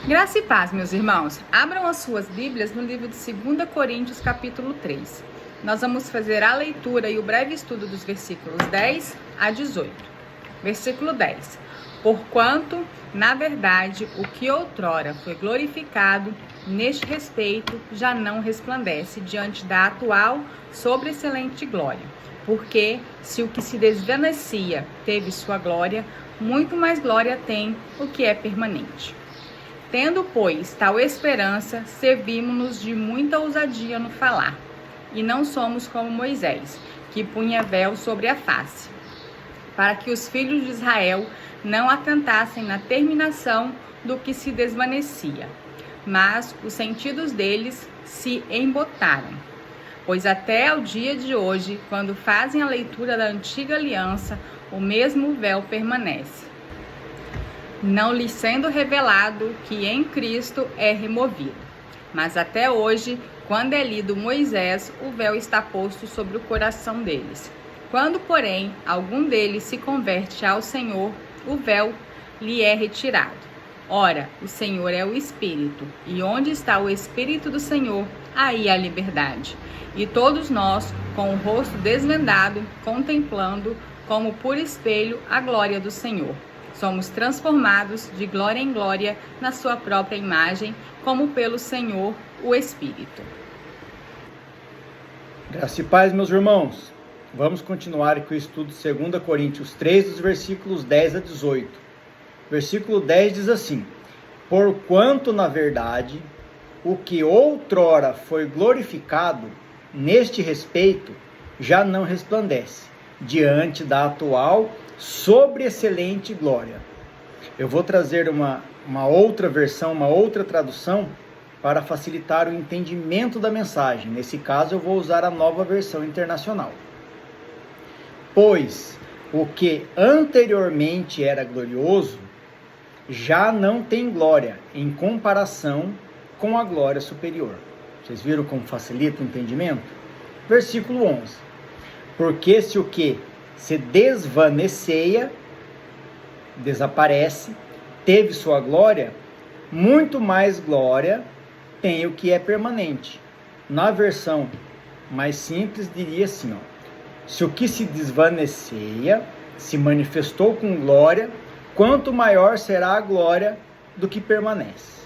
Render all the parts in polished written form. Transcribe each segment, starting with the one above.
Graça e paz, meus irmãos. Abram as suas Bíblias no livro de 2 Coríntios, capítulo 3. Nós vamos fazer a leitura e o breve estudo dos versículos 10 a 18. Versículo 10. Porquanto, na verdade, o que outrora foi glorificado, neste respeito, já não resplandece diante da atual sobreexcelente glória. Porque, se o que se desvanecia teve sua glória, muito mais glória tem o que é permanente. Tendo, pois, tal esperança, servimos-nos de muita ousadia no falar, e não somos como Moisés, que punha véu sobre a face, para que os filhos de Israel não atentassem na terminação do que se desvanecia, mas os sentidos deles se embotaram. Pois até ao dia de hoje, quando fazem a leitura da antiga aliança, o mesmo véu permanece, não lhe sendo revelado que em Cristo é removido. Mas até hoje, quando é lido Moisés, o véu está posto sobre o coração deles. Quando, porém, algum deles se converte ao Senhor, o véu lhe é retirado. Ora, o Senhor é o Espírito, e onde está o Espírito do Senhor, aí há liberdade. E todos nós, com o rosto desvendado, contemplando, como por espelho, a glória do Senhor, somos transformados de glória em glória na sua própria imagem, como pelo Senhor, o Espírito. Graça e paz, meus irmãos. Vamos continuar aqui o estudo de 2 Coríntios 3, dos versículos 10 a 18. Versículo 10 diz assim: Porquanto, na verdade, o que outrora foi glorificado, neste respeito, já não resplandece, diante da atual sobreexcelente glória. Eu vou trazer uma outra versão, uma outra tradução para facilitar o entendimento da mensagem. Nesse caso, eu vou usar a Nova Versão Internacional. Pois o que anteriormente era glorioso já não tem glória em comparação com a glória superior. Vocês viram como facilita o entendimento? Versículo 11. Porque se o que se desvaneceia, desaparece, teve sua glória, muito mais glória tem o que é permanente. Na versão mais simples, diria assim, se o que se desvaneceia se manifestou com glória, quanto maior será a glória do que permanece.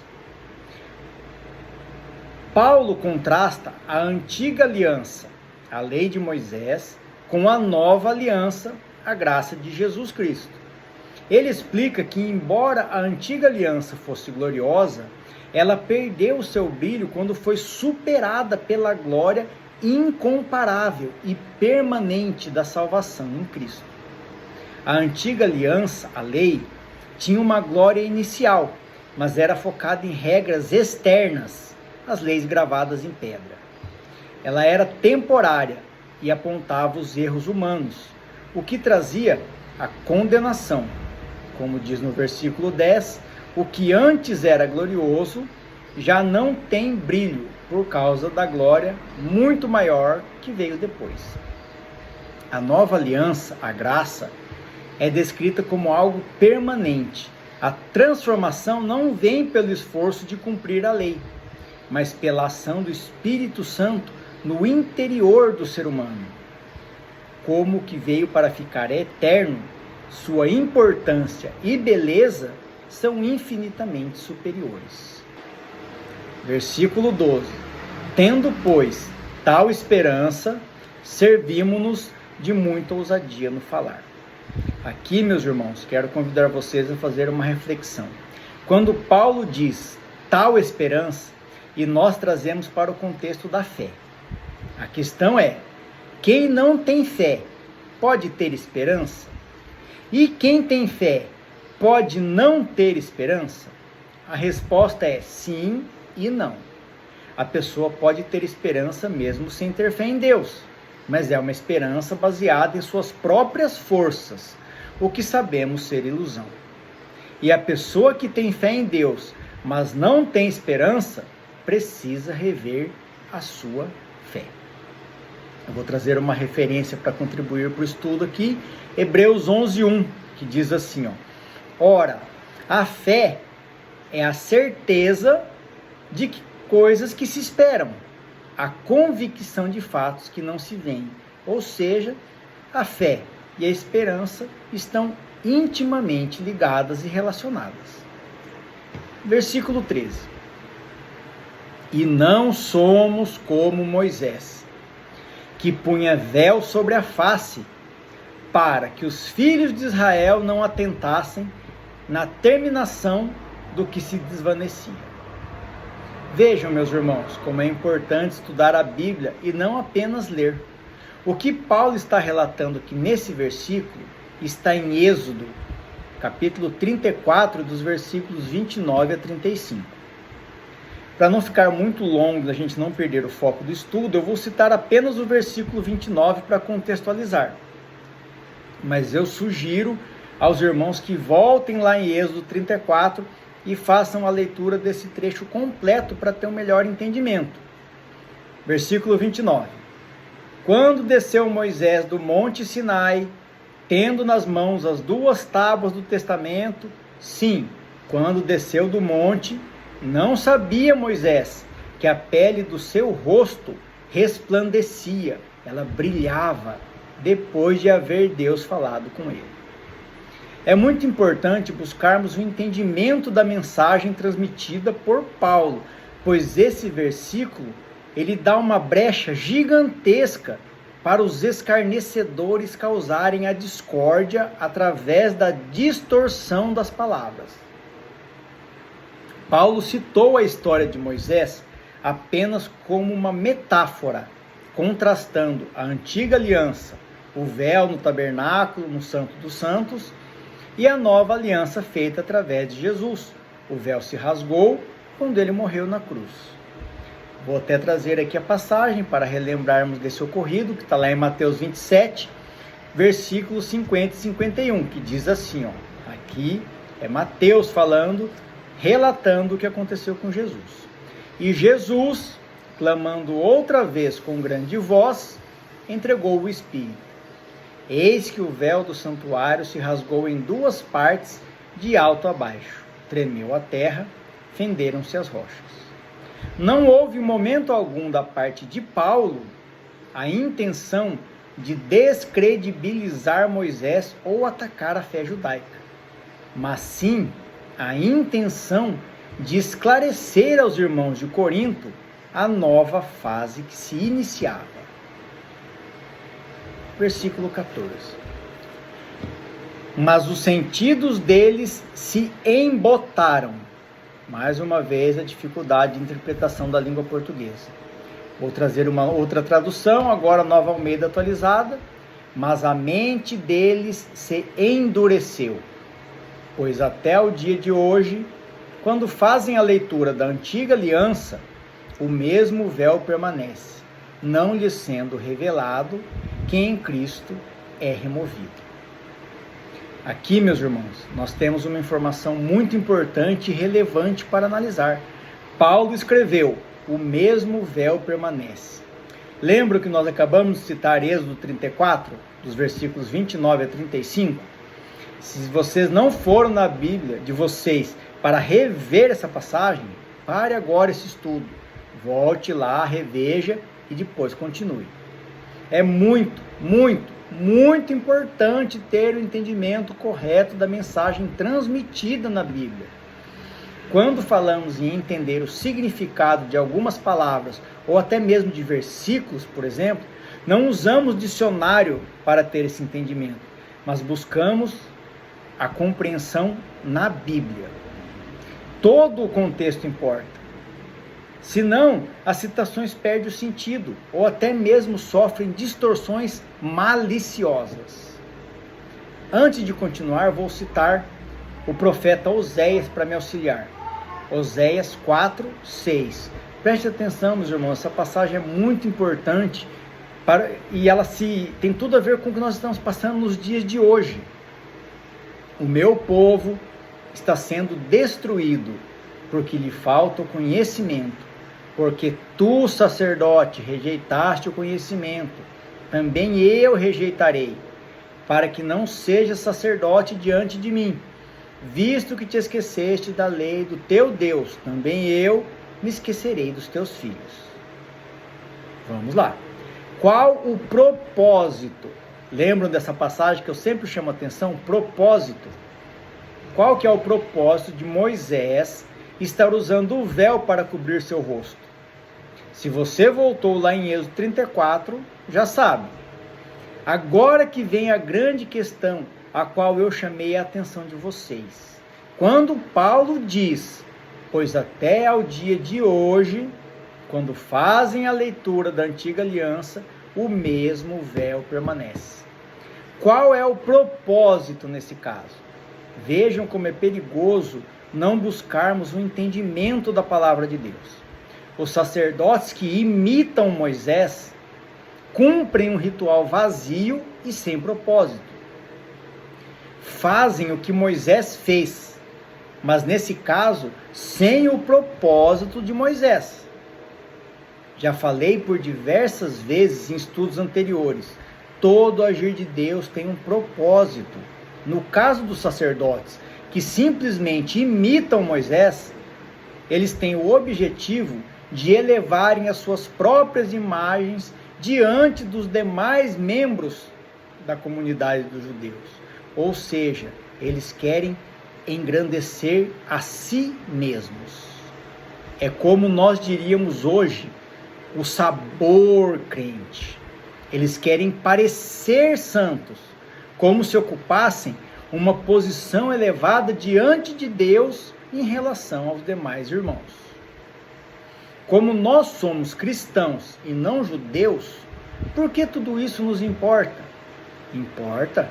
Paulo contrasta a antiga aliança, a lei de Moisés, com a nova aliança, a graça de Jesus Cristo. Ele explica que, embora a antiga aliança fosse gloriosa, ela perdeu o seu brilho quando foi superada pela glória incomparável e permanente da salvação em Cristo. A antiga aliança, a lei, tinha uma glória inicial, mas era focada em regras externas, as leis gravadas em pedra. Ela era temporária e apontava os erros humanos, o que trazia a condenação. Como diz no versículo 10, o que antes era glorioso já não tem brilho por causa da glória muito maior que veio depois. A nova aliança, a graça, é descrita como algo permanente. A transformação não vem pelo esforço de cumprir a lei, mas pela ação do Espírito Santo no interior do ser humano. Como que veio para ficar eterno, sua importância e beleza são infinitamente superiores. Versículo 12. Tendo, pois, tal esperança, servimos-nos de muita ousadia no falar. Aqui, meus irmãos, quero convidar vocês a fazer uma reflexão. Quando Paulo diz tal esperança, e nós trazemos para o contexto da fé. A questão é, quem não tem fé pode ter esperança? E quem tem fé pode não ter esperança? A resposta é sim e não. A pessoa pode ter esperança mesmo sem ter fé em Deus, mas é uma esperança baseada em suas próprias forças, o que sabemos ser ilusão. E a pessoa que tem fé em Deus, mas não tem esperança, precisa rever a sua fé. Eu vou trazer uma referência para contribuir para o estudo aqui, Hebreus 11:1, que diz assim, Ora, a fé é a certeza de coisas que se esperam, a convicção de fatos que não se veem. Ou seja, a fé e a esperança estão intimamente ligadas e relacionadas. Versículo 13. E não somos como Moisés, que punha véu sobre a face, para que os filhos de Israel não atentassem na terminação do que se desvanecia. Vejam, meus irmãos, como é importante estudar a Bíblia e não apenas ler. O que Paulo está relatando aqui nesse versículo está em Êxodo, capítulo 34, dos versículos 29 a 35. Para não ficar muito longo, a gente não perder o foco do estudo, eu vou citar apenas o versículo 29 para contextualizar. Mas eu sugiro aos irmãos que voltem lá em Êxodo 34 e façam a leitura desse trecho completo para ter um melhor entendimento. Versículo 29. Quando desceu Moisés do monte Sinai, tendo nas mãos as 2 tábuas do testamento, sim, quando desceu do monte, não sabia Moisés que a pele do seu rosto resplandecia, ela brilhava, depois de haver Deus falado com ele. É muito importante buscarmos o entendimento da mensagem transmitida por Paulo, pois esse versículo, ele dá uma brecha gigantesca para os escarnecedores causarem a discórdia através da distorção das palavras. Paulo citou a história de Moisés apenas como uma metáfora, contrastando a antiga aliança, o véu no tabernáculo, no Santo dos Santos, e a nova aliança feita através de Jesus. O véu se rasgou quando ele morreu na cruz. Vou até trazer aqui a passagem para relembrarmos desse ocorrido, que está lá em Mateus 27, versículos 50 e 51, que diz assim, ó, aqui é Mateus falando, relatando o que aconteceu com Jesus. E Jesus, clamando outra vez com grande voz, entregou o Espírito. Eis que o véu do santuário se rasgou em 2 partes, de alto a baixo. Tremeu a terra, fenderam-se as rochas. Não houve momento algum da parte de Paulo a intenção de descredibilizar Moisés ou atacar a fé judaica, mas sim a intenção de esclarecer aos irmãos de Corinto a nova fase que se iniciava. Versículo 14. Mas os sentidos deles se embotaram. Mais uma vez a dificuldade de interpretação da língua portuguesa. Vou trazer uma outra tradução, agora Nova Almeida atualizada. Mas a mente deles se endureceu, pois até o dia de hoje, quando fazem a leitura da antiga aliança, o mesmo véu permanece, não lhes sendo revelado que em Cristo é removido. Aqui, meus irmãos, nós temos uma informação muito importante e relevante para analisar. Paulo escreveu, o mesmo véu permanece. Lembra que nós acabamos de citar Êxodo 34, dos versículos 29 a 35? Se vocês não foram na Bíblia de vocês para rever essa passagem, pare agora esse estudo. Volte lá, reveja e depois continue. É muito importante ter o entendimento correto da mensagem transmitida na Bíblia. Quando falamos em entender o significado de algumas palavras, ou até mesmo de versículos, por exemplo, não usamos dicionário para ter esse entendimento, mas buscamos a compreensão na Bíblia. Todo o contexto importa. Senão, as citações perdem o sentido, ou até mesmo sofrem distorções maliciosas. Antes de continuar, vou citar o profeta Oséias para me auxiliar. Oséias 4, 6. Preste atenção, meus irmãos, essa passagem é muito importante e ela tem tudo a ver com o que nós estamos passando nos dias de hoje. O meu povo está sendo destruído porque lhe falta o conhecimento. Porque tu, sacerdote, rejeitaste o conhecimento, também eu rejeitarei, para que não seja sacerdote diante de mim. visto que te esqueceste da lei do teu Deus, também eu me esquecerei dos teus filhos. Vamos lá. Qual o propósito? Lembram dessa passagem que eu sempre chamo a atenção? Propósito. Qual que é o propósito de Moisés estar usando o véu para cobrir seu rosto? Se você voltou lá em Êxodo 34, já sabe. Agora que vem a grande questão, a qual eu chamei a atenção de vocês. Quando Paulo diz, pois até ao dia de hoje, quando fazem a leitura da antiga aliança, o mesmo véu permanece. Qual é o propósito nesse caso? Vejam como é perigoso não buscarmos o entendimento da palavra de Deus. Os sacerdotes que imitam Moisés cumprem um ritual vazio e sem propósito. Fazem o que Moisés fez, mas nesse caso, sem o propósito de Moisés. Já falei por diversas vezes em estudos anteriores, todo agir de Deus tem um propósito. No caso dos sacerdotes, que simplesmente imitam Moisés, eles têm o objetivo de elevarem as suas próprias imagens diante dos demais membros da comunidade dos judeus. Ou seja, eles querem engrandecer a si mesmos. É como nós diríamos hoje, o sabor crente. Eles querem parecer santos, como se ocupassem uma posição elevada diante de Deus em relação aos demais irmãos. Como nós somos cristãos e não judeus, por que tudo isso nos importa? Importa,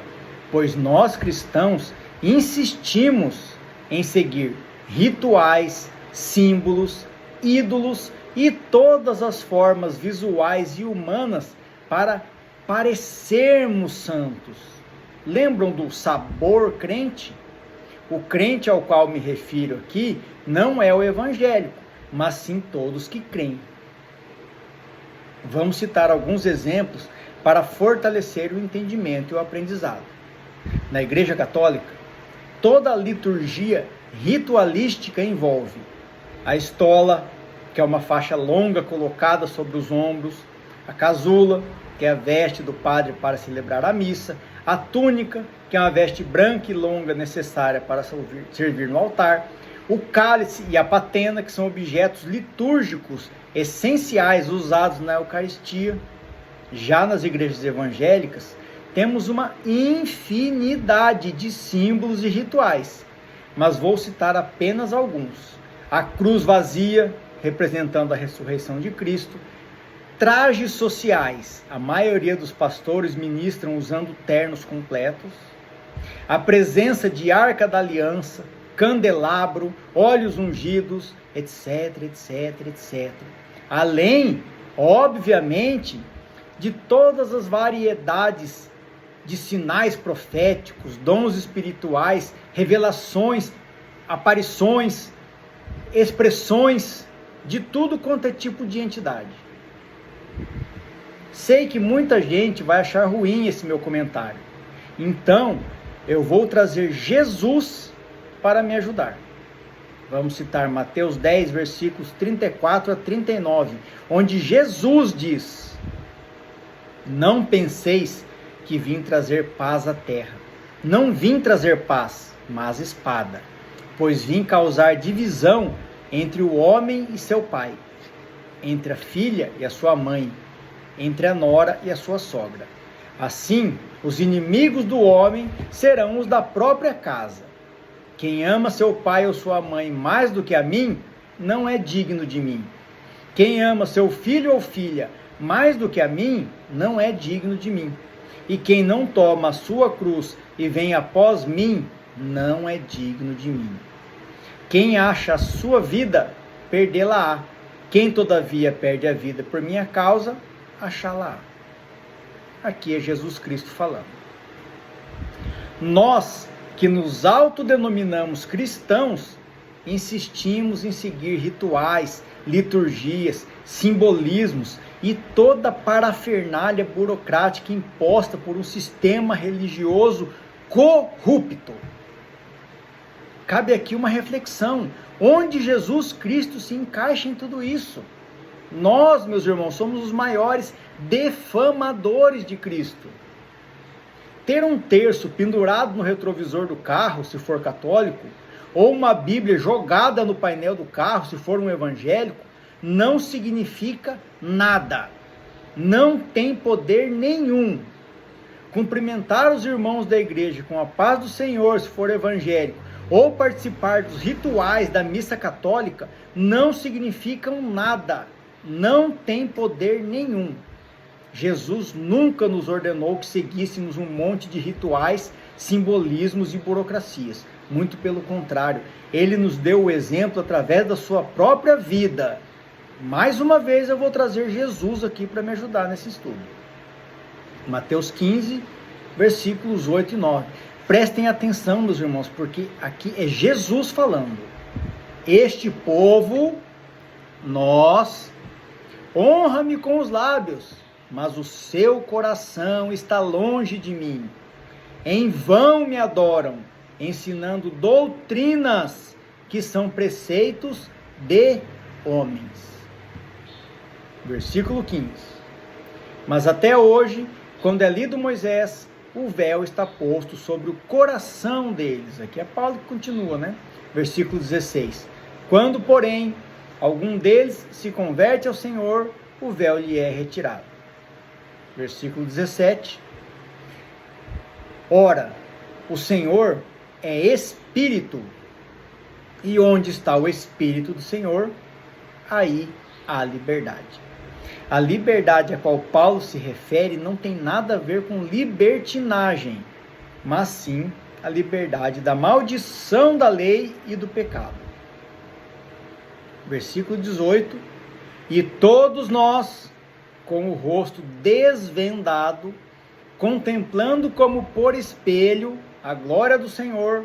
pois nós cristãos insistimos em seguir rituais, símbolos, ídolos e todas as formas visuais e humanas para parecermos santos. Lembram do sabor crente? O crente ao qual me refiro aqui não é o evangélico, mas sim todos que creem. Vamos citar alguns exemplos para fortalecer o entendimento e o aprendizado. Na Igreja Católica, toda a liturgia ritualística envolve a estola, que é uma faixa longa colocada sobre os ombros, a casula, que é a veste do padre para celebrar a missa, a túnica, que é uma veste branca e longa necessária para servir no altar, o cálice e a patena, que são objetos litúrgicos essenciais usados na Eucaristia. Já nas igrejas evangélicas, temos uma infinidade de símbolos e rituais, mas vou citar apenas alguns. A cruz vazia, representando a ressurreição de Cristo, trajes sociais, a maioria dos pastores ministram usando ternos completos, a presença de arca da aliança, candelabro, óleos ungidos, etc, etc, etc. Além, obviamente, de todas as variedades de sinais proféticos, dons espirituais, revelações, aparições, expressões, de tudo quanto é tipo de entidade. Sei que muita gente vai achar ruim esse meu comentário. Então, eu vou trazer Jesus para me ajudar. Vamos citar Mateus 10, versículos 34 a 39, onde Jesus diz: não penseis que vim trazer paz à terra. Não vim trazer paz, mas espada, pois vim causar divisão entre o homem e seu pai, entre a filha e a sua mãe, entre a nora e a sua sogra. Assim, os inimigos do homem serão os da própria casa. Quem ama seu pai ou sua mãe mais do que a mim, não é digno de mim. Quem ama seu filho ou filha mais do que a mim, não é digno de mim. E quem não toma a sua cruz e vem após mim, não é digno de mim. Quem acha a sua vida, perdê-la-á. Quem todavia perde a vida por minha causa, achá-la-á. Aqui é Jesus Cristo falando. Nós que nos autodenominamos cristãos, insistimos em seguir rituais, liturgias, simbolismos e toda a parafernália burocrática imposta por um sistema religioso corrupto. cabe aqui uma reflexão. Onde Jesus Cristo se encaixa em tudo isso? Nós, meus irmãos, somos os maiores defamadores de Cristo. Ter um terço pendurado no retrovisor do carro, se for católico, ou uma Bíblia jogada no painel do carro, se for um evangélico, não significa nada. Não tem poder nenhum. Cumprimentar os irmãos da igreja com a paz do Senhor, se for evangélico, ou participar dos rituais da missa católica, não significam nada. Não tem poder nenhum. Jesus nunca nos ordenou que seguíssemos um monte de rituais, simbolismos e burocracias. Muito pelo contrário, ele nos deu o exemplo através da sua própria vida. Mais uma vez eu vou trazer Jesus aqui para me ajudar nesse estudo. Mateus 15, versículos 8 e 9. Prestem atenção, meus irmãos, porque aqui é Jesus falando. Este povo, nós, honra-me com os lábios, mas o seu coração está longe de mim. Em vão me adoram, ensinando doutrinas que são preceitos de homens. Versículo 15. Mas até hoje, quando é lido Moisés, o véu está posto sobre o coração deles. Aqui é Paulo que continua, né? Versículo 16. Quando, porém, algum deles se converte ao Senhor, o véu lhe é retirado. Versículo 17. Ora, o Senhor é Espírito, e onde está o Espírito do Senhor, aí há liberdade. A liberdade a qual Paulo se refere não tem nada a ver com libertinagem, mas sim a liberdade da maldição da lei e do pecado. Versículo 18. E todos nós, com o rosto desvendado, contemplando como por espelho a glória do Senhor,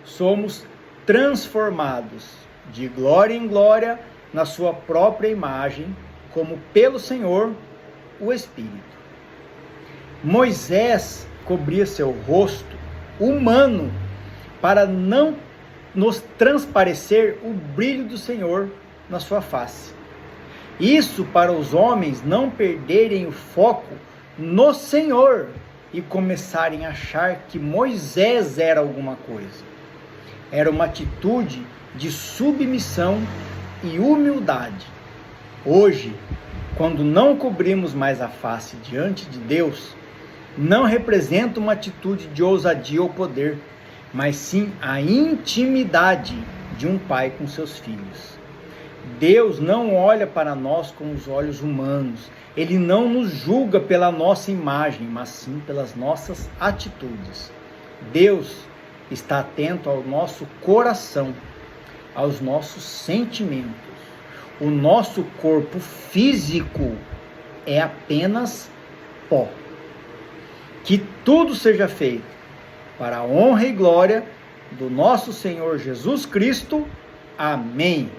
somos transformados de glória em glória na sua própria imagem, como pelo Senhor, o Espírito. Moisés cobria seu rosto humano para não nos transparecer o brilho do Senhor na sua face. Isso para os homens não perderem o foco no Senhor e começarem a achar que Moisés era alguma coisa. Era uma atitude de submissão e humildade. Hoje, quando não cobrimos mais a face diante de Deus, não representa uma atitude de ousadia ou poder, mas sim a intimidade de um pai com seus filhos. Deus não olha para nós com os olhos humanos. Ele não nos julga pela nossa imagem, mas sim pelas nossas atitudes. Deus está atento ao nosso coração, aos nossos sentimentos. O nosso corpo físico é apenas pó. Que tudo seja feito para a honra e glória do nosso Senhor Jesus Cristo. Amém.